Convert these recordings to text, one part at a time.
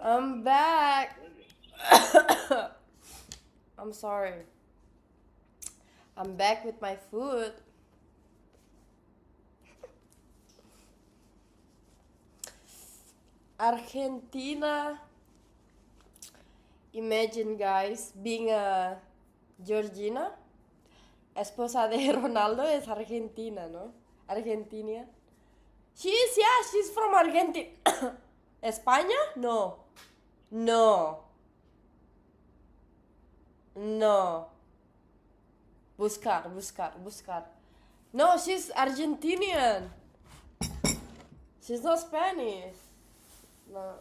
I'm back. I'm sorry. I'm back with my food. Argentina. Imagine, guys, being a Georgina. Esposa de Ronaldo es Argentina, ¿no? Argentina. She's from Argentina. España? No. No. No. Buscar. No, she's Argentinian. She's not Spanish. No.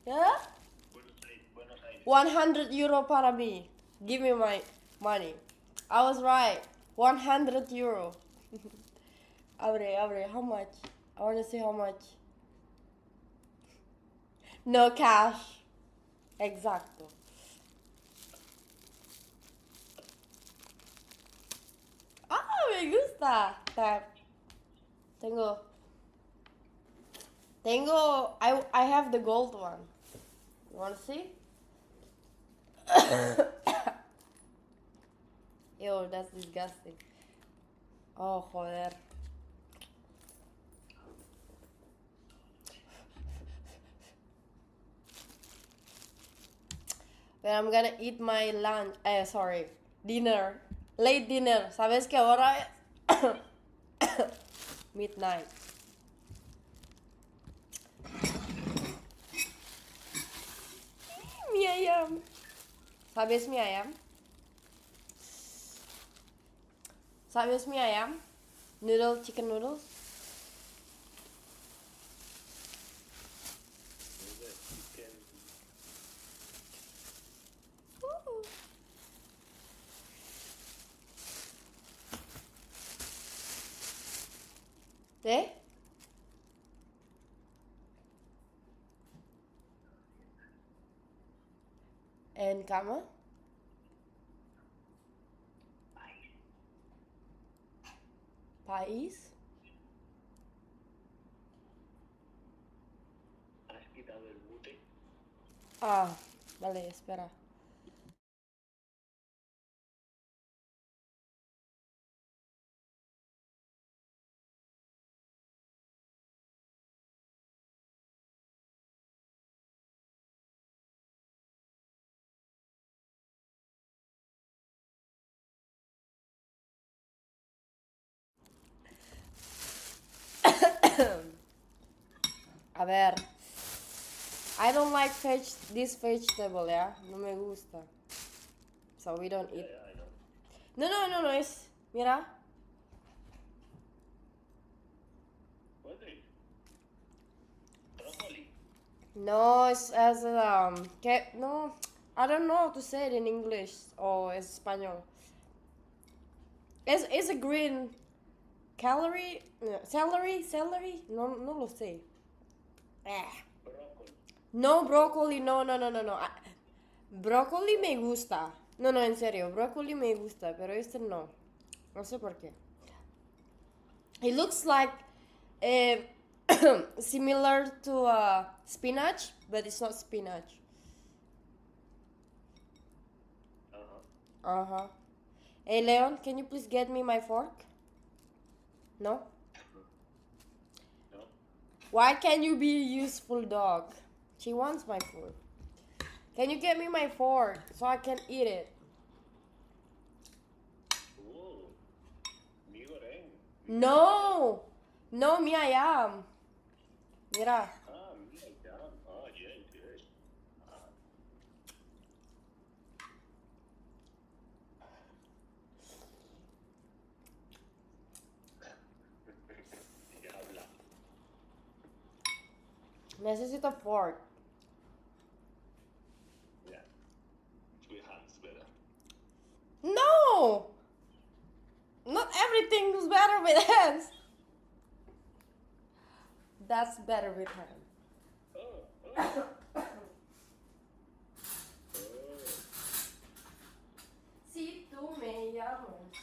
Yeah? 100 euro para mí. Give me my money. I was right. 100 euro. Abre, how much? I want to see how much. No cash. Exacto. Ah, me gusta. Tengo. I have the gold one. You want to see? Ew, that's disgusting. Oh, joder. But I'm gonna eat my lunch. Dinner. Late dinner. ¿Sabes qué hora es? Midnight. Mi ayam. ¿Sabes mi ayam? ¿Sabes mi ayam? Chicken noodles. ¿Eh? ¿En cama? ¿País? Ah, vale, espera. A ver. I don't like this vegetable, yeah? No me gusta. So we don't eat. No, es... Mira. No, it's as no, I don't know how to say it in English or in Spanish. It's a green celery. No lo sé. No broccoli, no. Broccoli me gusta. No, en serio, broccoli me gusta, pero este no. No sé por qué. It looks like similar to spinach, but it's not spinach. Uh-huh. Hey, Leon, can you please get me my fork? No? Why can't you be a useful dog? She wants my food. Can you get me my fork so I can eat it? No! No, mi ayam. Mira. Necesito fork. No! Not everything is better with hands. That's better with hands. Si tú me llamas.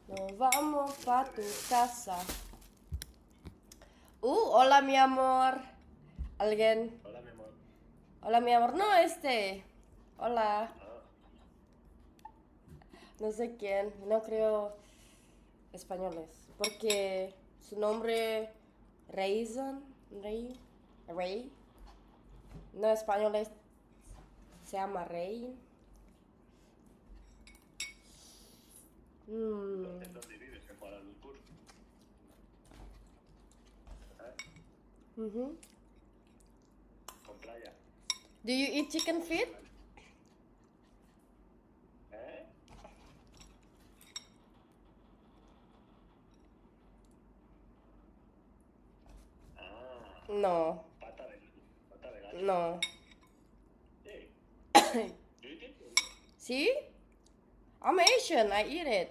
Nos vamos pa' tu casa. Hola mi amor. ¿Alguien? Hola, mi amor. Hola mi amor. No, este. Hola. Ah, No sé quién. No creo españoles. Porque su nombre Reason. Rey. No españoles. Se llama Rey. ¿en dónde vives? ¿En Kuala Lumpur? ¿Eh? Mhm. ¿Con playa? Do you eat chicken feet? ¿Eh? Ah, No. pata de gallo. No. Sí. ¿You eat it? See? I'm Asian. I eat it.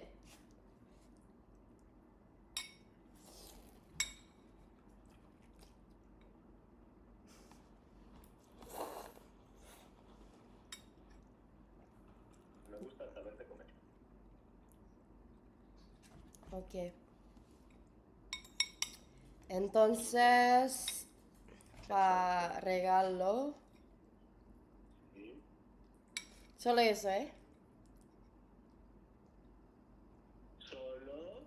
Me gusta saberte comer. Ok. Entonces, para regalo, ¿Sí? solo eso, ¿eh? ¿Solo?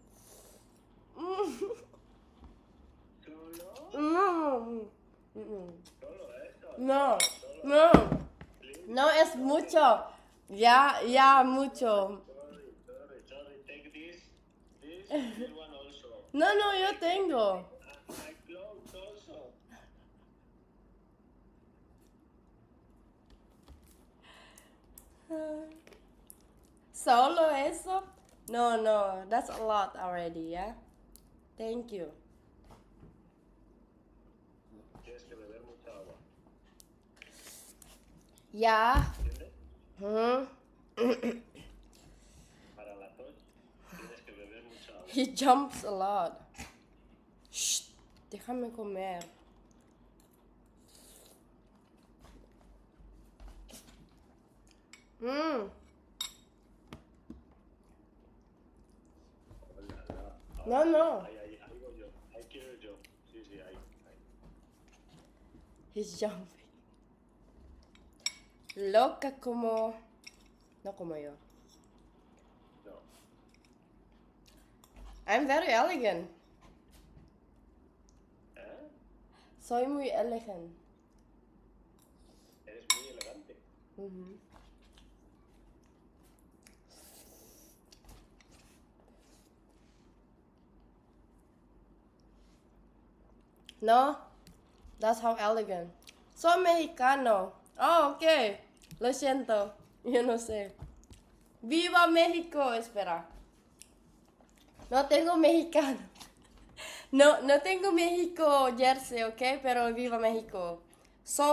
¿Solo? No, mm, ¿Solo eso? no, ¿Solo? no, Please? no es mucho. Ya, mucho. Sorry. Take this one also. No, yo tengo. And my clothes also. Solo eso? No, that's a lot already, yeah? Thank you. Tienes que beber mucha agua. Ya. ¿Entiendes? Mhm. Para la tos tienes que beber mucha agua. He jumps a lot. Shh, déjame comer. Mm. No. Ahí voy yo. Ahí quiero yo. Sí, ahí. He's jumping. Loca como... No como yo. No. I'm very elegant. ¿Eh? Soy muy elegant. Eres muy elegante. Mhm. No, that's how elegant. Soy mexicano. Oh, ok. Lo siento. Yo no sé. ¡Viva México! Espera. No tengo mexicano. No tengo México jersey, ok, pero viva México. So